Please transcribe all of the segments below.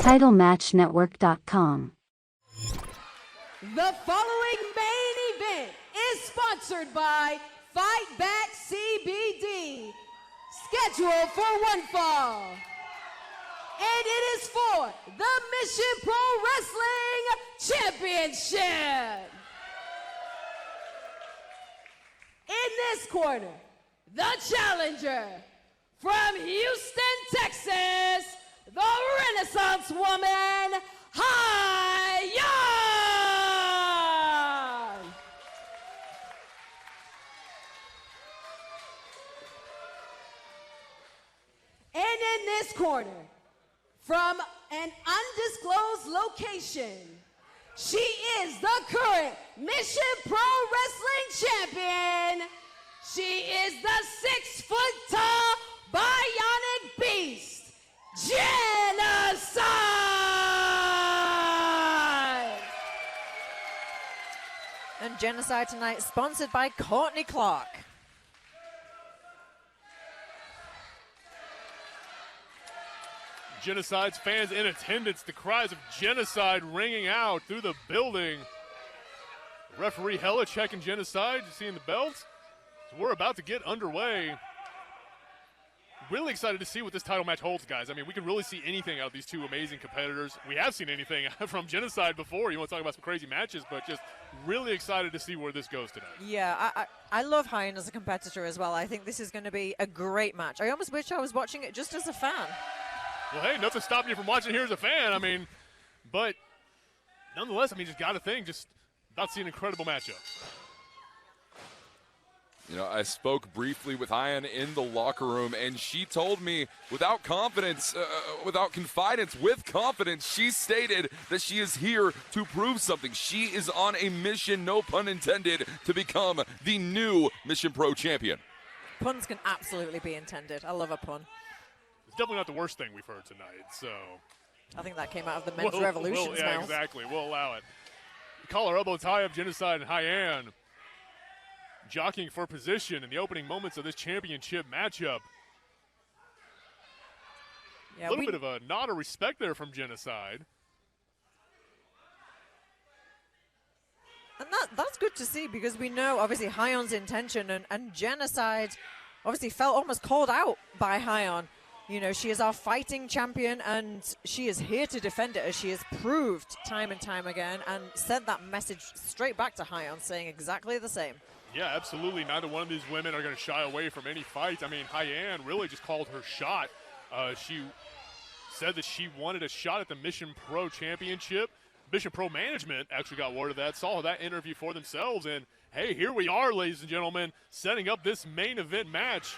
TitleMatchNetwork.com. The following main event is sponsored by Fight Back CBD, scheduled for one fall. And it is for the Mission Pro Wrestling Championship. In this corner, the challenger from Houston, Texas, the Renaissance woman, Hyan. And in this corner, from an undisclosed location, she is the current Mission Pro Wrestling Champion. She is the 6-foot-tall bionic beast, Jennacide. And Jennacide tonight sponsored by Courtney Clark. Jennocide's fans in attendance, the cries of Jennacide ringing out through the building. Referee Hella checking Jennacide, you seeing the belt? So we're about to get underway. Really excited to see what this title match holds, guys. I mean, we can really see anything out of these two amazing competitors. We have seen anything from Jennacide before. You want to talk about some crazy matches, but just really excited to see where this goes tonight. Yeah, I love Hyan as a competitor as well. I think this is going to be a great match. I almost wish I was watching it just as a fan. Well, hey, nothing stopping you from watching here as a fan. I mean, but nonetheless, I mean, just got to think, just about to see an incredible matchup. You know, I spoke briefly with Hyan in the locker room, and she told me without confidence, with confidence, she stated that she is here to prove something. She is on a mission, no pun intended, to become the new Mission Pro champion. Puns can absolutely be intended. I love a pun. It's definitely not the worst thing we've heard tonight, so. I think that came out of the Men's Revolution's yeah, mouth. Exactly. We'll allow it. Collar elbow tie-up, Jennacide and Hyan jockeying for position in the opening moments of this championship matchup. Yeah, a little bit of a nod of respect there from Jennacide. And that's good to see, because we know, obviously, Hyan's intention, and Jennacide obviously felt almost called out by Hyan. You know, she is our fighting champion, and she is here to defend it, as she has proved time and time again, and sent that message straight back to Hyan, saying exactly the same. Yeah, absolutely. Neither one of these women are going to shy away from any fight. I mean, Hyan really just called her shot. She said that she wanted a shot at the Mission Pro Championship. Mission Pro Management actually got word of that, saw that interview for themselves, and hey, here we are, ladies and gentlemen, setting up this main event match.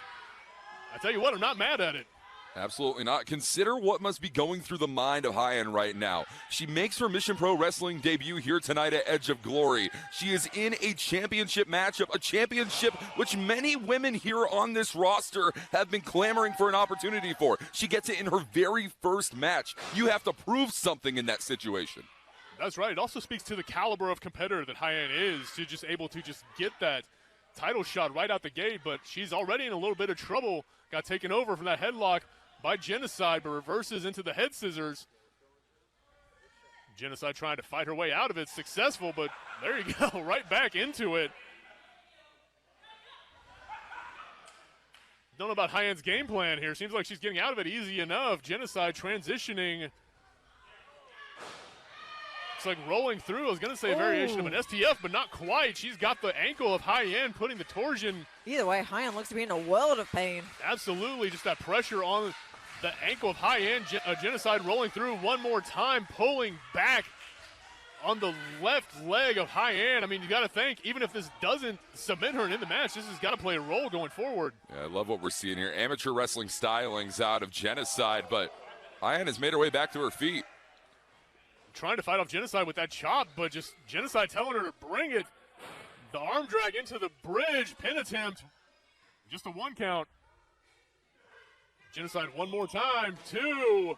I tell you what, I'm not mad at it. Absolutely not. Consider what must be going through the mind of Hyan right now. She makes her Mission Pro Wrestling debut here tonight at Edge of Glory. She is in a championship matchup, a championship which many women here on this roster have been clamoring for an opportunity for. She gets it in her very first match. You have to prove something in that situation. That's right. It also speaks to the caliber of competitor that Hyan is, to just able to just get that title shot right out the gate, but she's already in a little bit of trouble. Got taken over from that headlock by Jennacide, but reverses into the head scissors. Jennacide trying to fight her way out of it. Successful, but there you go, right back into it. Don't know about Hyan's game plan here. Seems like she's getting out of it easy enough. Jennacide transitioning. It's like rolling through. I was going to say a variation of an STF, but not quite. She's got the ankle of Hyan, putting the torsion. Either way, Hyan looks to be in a world of pain. Absolutely, just that pressure on the ankle of Hyan. Jennacide rolling through one more time, pulling back on the left leg of Hyan. I mean, you got to think, even if this doesn't submit her in the match, this has got to play a role going forward. Yeah, I love what we're seeing here. Amateur wrestling stylings out of Jennacide, but Hyan has made her way back to her feet. Trying to fight off Jennacide with that chop, but just Jennacide telling her to bring it. The arm drag into the bridge, pin attempt. Just a 1 count. Jennacide one more time, 2.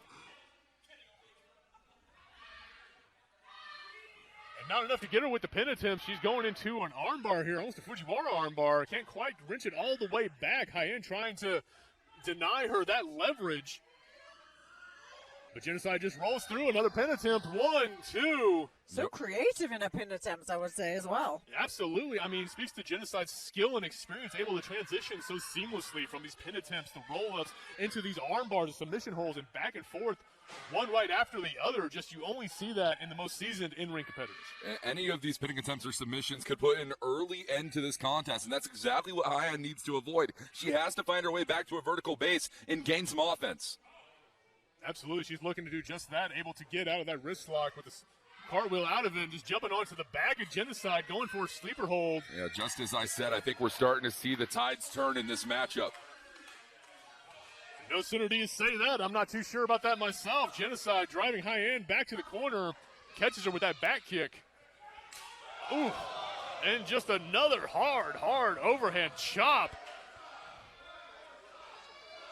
And not enough to get her with the pin attempt. She's going into an armbar here, almost a Fujiwara armbar. Can't quite wrench it all the way back. Hyan trying to deny her that leverage. But Jennacide just rolls through another pin attempt. 1, 2. So creative in her pin attempts, I would say, as well. Absolutely. I mean, it speaks to Jennicide's skill and experience, able to transition so seamlessly from these pin attempts, the roll-ups, into these arm bars and submission holds, and back and forth, one right after the other. Just you only see that in the most seasoned in-ring competitors. Any of these pinning attempts or submissions could put an early end to this contest, and that's exactly what Hyan needs to avoid. She has to find her way back to a vertical base and gain some offense. Absolutely. She's looking to do just that, able to get out of that wrist lock with this cartwheel out of it and just jumping onto the back of Jennacide, going for a sleeper hold. Yeah, just as I said, I think we're starting to see the tides turn in this matchup. No sooner do you say that, I'm not too sure about that myself. Jennacide driving Hyan back to the corner, catches her with that back kick. Ooh, and just another hard overhand chop.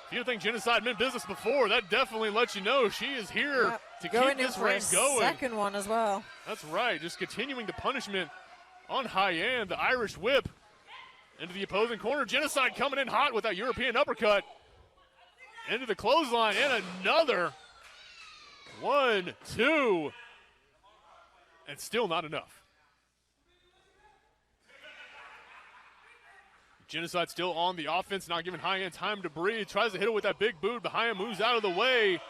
If you don't think Jennacide meant business before, that definitely lets you know she is here to keep this reign going. Second one as well. That's right, just continuing the punishment on Hyan, the Irish whip into the opposing corner. Jennacide coming in hot with that European uppercut. Into the clothesline, and another. 1, 2. And still not enough. Jennacide still on the offense, not giving Hyan time to breathe. Tries to hit it with that big boot, but Hyan moves out of the way.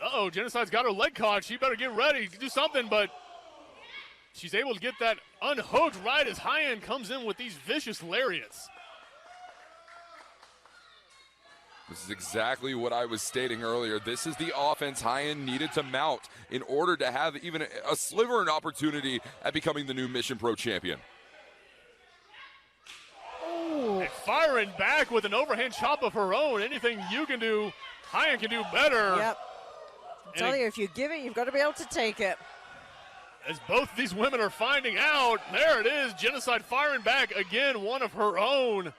Uh-oh, Jennicide's got her leg caught. She better get ready to do something, but she's able to get that unhooked right as Hyan comes in with these vicious lariats. This is exactly what I was stating earlier. This is the offense Hyan needed to mount in order to have even a sliver of an opportunity at becoming the new Mission Pro champion. And firing back with an overhand chop of her own. Anything you can do, Hyan can do better. Yep. I tell you, if you give it, you've got to be able to take it. As both these women are finding out, there it is. Jennacide firing back again, one of her own.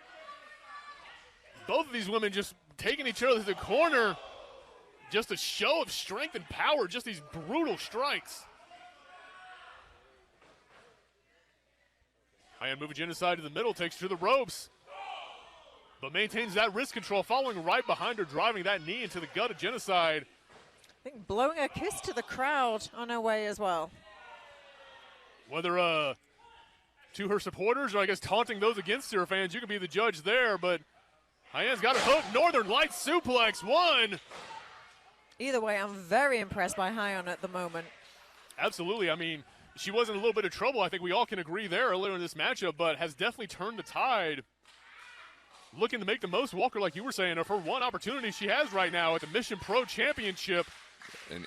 Both of these women just taking each other to the corner. Just a show of strength and power, just these brutal strikes. Hyan moving Jennacide to the middle, takes her to the ropes, but maintains that wrist control, following right behind her, driving that knee into the gut of Jennacide. I think blowing a kiss to the crowd on her way as well. Whether to her supporters or I guess taunting those against her fans, you can be the judge there, but Hyan's got her hook. Northern Lights suplex, 1. Either way, I'm very impressed by Hyan at the moment. Absolutely. I mean, she was in a little bit of trouble. I think we all can agree there earlier in this matchup, but has definitely turned the tide. Looking to make the most, Walker, like you were saying, of her one opportunity she has right now at the Mission Pro Championship.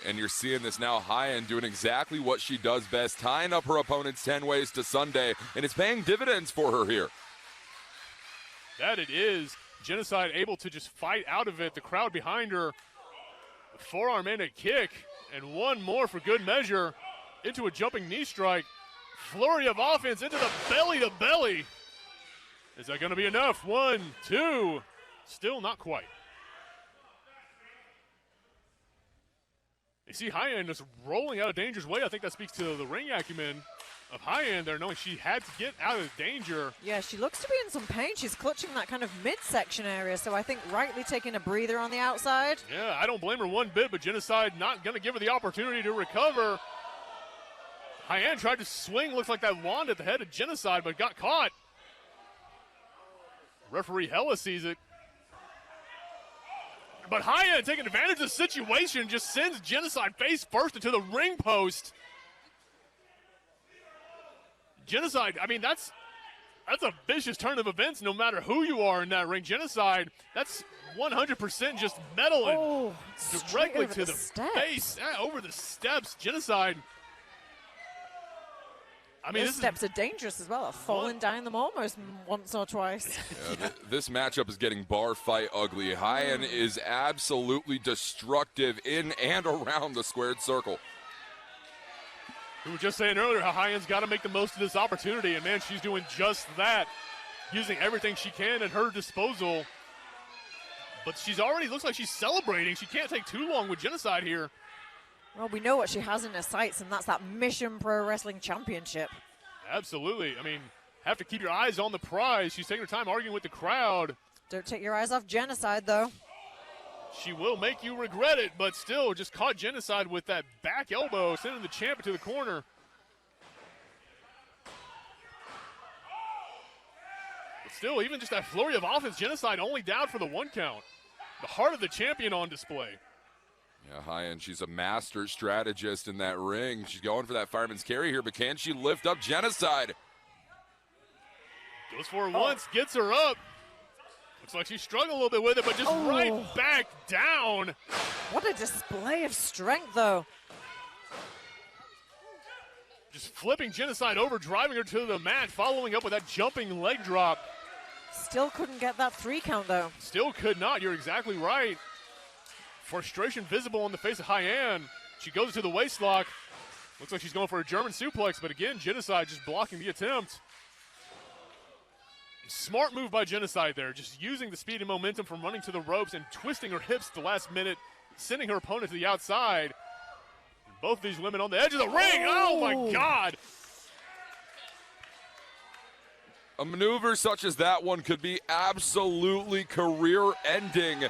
And you're seeing this now, Hyan doing exactly what she does best, tying up her opponents 10 ways to Sunday, and it's paying dividends for her here. That it is. Jennacide able to just fight out of it. The crowd behind her. A forearm and a kick. And one more for good measure. Into a jumping knee strike. Flurry of offense into the belly to belly. Is that going to be enough? 1, 2. Still not quite. You see Hyan just rolling out of danger's way. I think that speaks to the ring acumen of Hyan there, knowing she had to get out of danger. Yeah, she looks to be in some pain. She's clutching that kind of midsection area, so I think rightly taking a breather on the outside. Yeah, I don't blame her one bit, but Jennacide not going to give her the opportunity to recover. Hyan tried to swing, looks like that wand at the head of Jennacide, but got caught. Referee Hella sees it. But Hyan, taking advantage of the situation, just sends Jennacide face first into the ring post. Jennacide, I mean, that's a vicious turn of events no matter who you are in that ring. Jennacide, that's 100% just meddling directly to the face, over the steps. Jennacide, I mean, those steps are dangerous as well. I've fallen down them almost once or twice. Yeah, this matchup is getting bar fight ugly. Hyan is absolutely destructive in and around the squared circle. We were just saying earlier how Hyan's got to make the most of this opportunity, and man, she's doing just that, using everything she can at her disposal. But she's already, looks like she's celebrating. She can't take too long with Jennacide here. Well, we know what she has in her sights, and that's that Mission Pro Wrestling Championship. Absolutely. I mean, have to keep your eyes on the prize. She's taking her time arguing with the crowd. Don't take your eyes off Jennacide, though. She will make you regret it, but still just caught Jennacide with that back elbow, sending the champ to the corner. But still, even just that flurry of offense, Jennacide only down for the 1 count. The heart of the champion on display. Yeah, Hyan, she's a master strategist in that ring. She's going for that fireman's carry here, but can she lift up Jennacide? Goes for it once, gets her up. Looks like she's struggling a little bit with it, but just right back down. What a display of strength, though. Just flipping Jennacide over, driving her to the mat, following up with that jumping leg drop. Still couldn't get that 3 count, though. Still could not. You're exactly right. Frustration visible on the face of Hyan. She goes to the waist lock. Looks like she's going for a German suplex, but again, Jennacide just blocking the attempt. Smart move by Jennacide there, just using the speed and momentum from running to the ropes and twisting her hips at the last minute, sending her opponent to the outside. And both these women on the edge of the ring. Oh my God. A maneuver such as that one could be absolutely career-ending.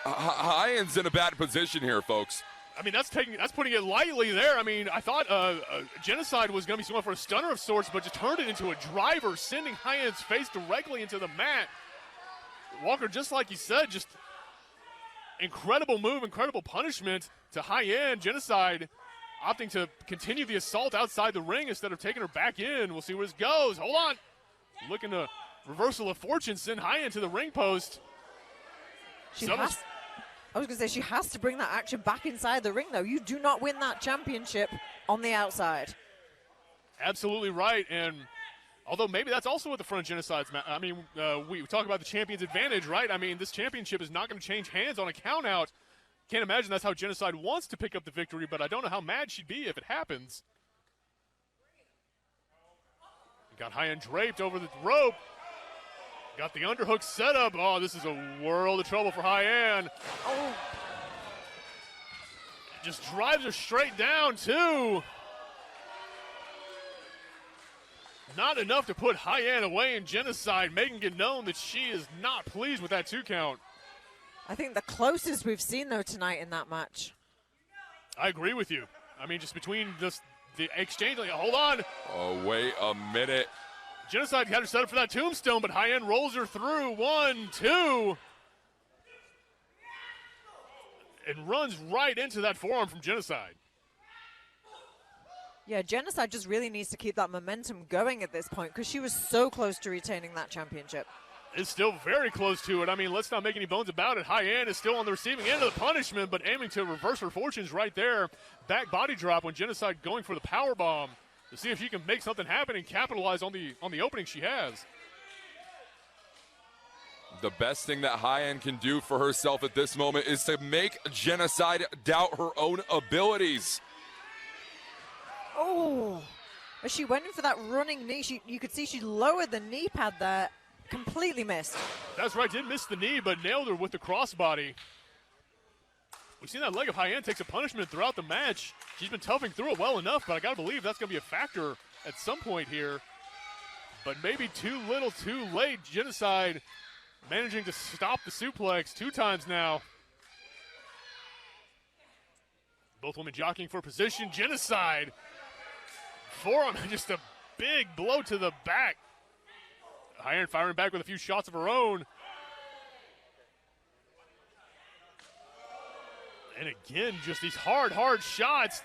Hyan's in a bad position here, folks. I mean, that's putting it lightly there. I mean, I thought Jennacide was going to be going for a stunner of sorts, but just turned it into a driver, sending Hyan's face directly into the mat. Walker, just like you said, just incredible move, incredible punishment to Hyan. Jennacide opting to continue the assault outside the ring instead of taking her back in. We'll see where this goes. Hold on. Looking to reversal of fortune, send Hyan to the ring post. I was going to say, she has to bring that action back inside the ring, though. You do not win that championship on the outside. Absolutely right. And although maybe that's also what the front of Jennacide, I mean, we talk about the champion's advantage, right? I mean, this championship is not going to change hands on a count out. Can't imagine that's how Jennacide wants to pick up the victory, but I don't know how mad she'd be if it happens. Got Hyan draped over the rope. Got the underhook set up. Oh, this is a world of trouble for Hyan. Oh. Just drives her straight down, too. Not enough to put Hyan away in Jennacide, making it known that she is not pleased with that 2 count. I think the closest we've seen, though, tonight in that match. I agree with you. I mean, just between the exchange, like, hold on. Oh, wait a minute. Jennacide had her set up for that tombstone, but Hyan rolls her through. 1, 2. And runs right into that forearm from Jennacide. Yeah, Jennacide just really needs to keep that momentum going at this point because she was so close to retaining that championship. Is still very close to it. I mean, let's not make any bones about it. Hyan is still on the receiving end of the punishment, but aiming to reverse her fortunes right there. Back body drop when Jennacide going for the power bomb to see if she can make something happen and capitalize on the opening she has. The best thing that Hyan can do for herself at this moment is to make Jennacide doubt her own abilities. Oh, as she went in for that running knee, you could see she lowered the knee pad there, completely missed. That's right, did miss the knee, but nailed her with the crossbody. We've seen that leg of Hyan takes a punishment throughout the match. She's been toughing through it well enough, but I gotta believe that's gonna be a factor at some point here. But maybe too little, too late. Jennacide managing to stop the suplex 2 times now. Both women jockeying for position. Jennacide, forearm, just a big blow to the back. Hyan firing back with a few shots of her own. And again, just these hard shots.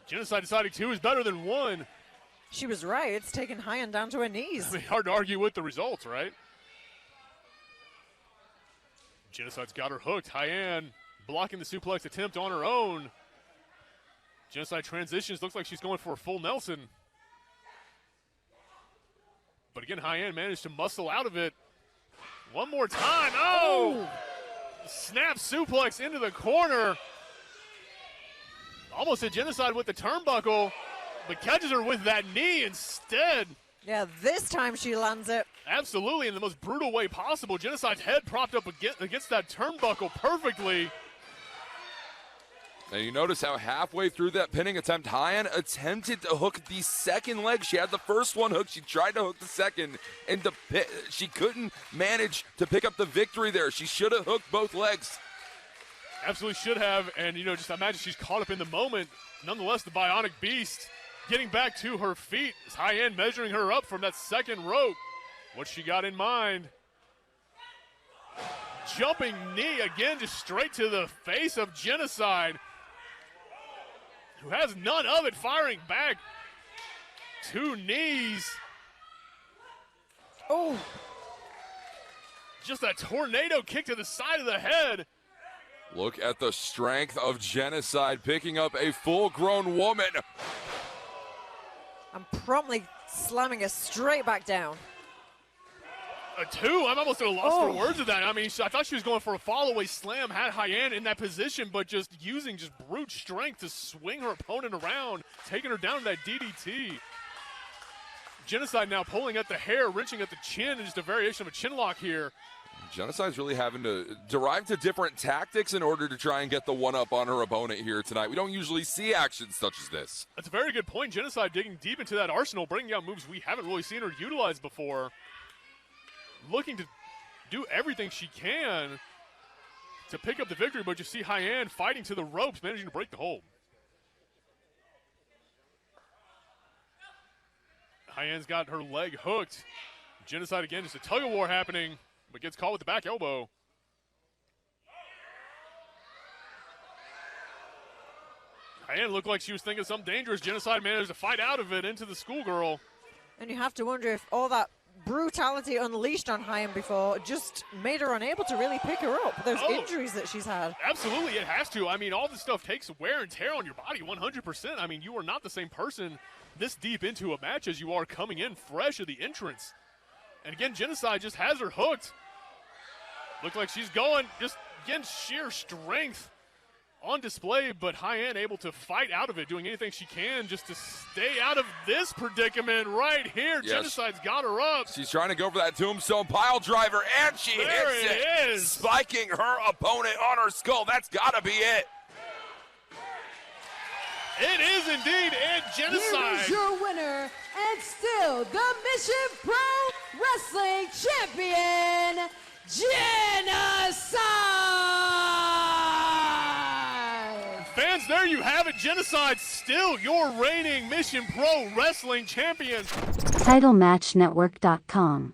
Jennacide deciding 2 is better than 1. She was right. It's taken Hyan down to her knees. I mean, hard to argue with the results, right? Jennocide's got her hooked. Hyan blocking the suplex attempt on her own. Jennacide transitions. Looks like she's going for a full Nelson. But again, Hyan managed to muscle out of it. One more time. Oh! Snap suplex into the corner. Almost hit Jennacide with the turnbuckle, but catches her with that knee instead. Yeah, this time she lands it. Absolutely, in the most brutal way possible. Jennocide's head propped up against that turnbuckle perfectly. And you notice how halfway through that pinning attempt, Hyan attempted to hook the second leg. She had the first one hooked. She tried to hook the second, and she couldn't manage to pick up the victory there. She should have hooked both legs. Absolutely should have, and just imagine she's caught up in the moment. Nonetheless, the Bionic Beast getting back to her feet as Hyan measuring her up from that second rope. What she got in mind. Jumping knee again, just straight to the face of Jennacide, who has none of it, firing back. 2 knees. Oh. Just a tornado kick to the side of the head. Look at the strength of Jennacide picking up a full-grown woman. I'm promptly slamming her straight back down. A 2, I'm almost at a loss for words of that. I mean, I thought she was going for a fall-away slam, had Hyan in that position, but just using brute strength to swing her opponent around, taking her down to that DDT. Jennacide now pulling at the hair, wrenching at the chin, and just a variation of a chin lock here. Jennicide's really having to derive to different tactics in order to try and get the one-up on her opponent here tonight. We don't usually see actions such as this. That's a very good point. Jennacide digging deep into that arsenal, bringing out moves we haven't really seen her utilize before. Looking to do everything she can to pick up the victory, but you see Hyan fighting to the ropes, managing to break the hold. Hyan's got her leg hooked. Jennacide again, just a tug-of-war happening, but gets caught with the back elbow. Hyan looked like she was thinking something dangerous. Jennacide managed to fight out of it into the schoolgirl. And you have to wonder if all that brutality unleashed on Hyan before just made her unable to really pick her up. Those injuries that she's had. Absolutely, it has to. I mean, all this stuff takes wear and tear on your body 100%. I mean, you are not the same person this deep into a match as you are coming in fresh at the entrance. And again, Jennacide just has her hooked. Looked like she's going, just again, sheer strength on display, but Hyan able to fight out of it, doing anything she can just to stay out of this predicament right here. Yes. Jennicide's got her up. She's trying to go for that tombstone pile driver, and she hits it, spiking her opponent on her skull. That's got to be it. It is indeed, and Jennacide. Here is your winner, and still the Mission Pro Wrestling Champion, Jennacide. Fans, there you have it. Jennacide still your reigning Mission Pro Wrestling Champion. TitleMatchNetwork.com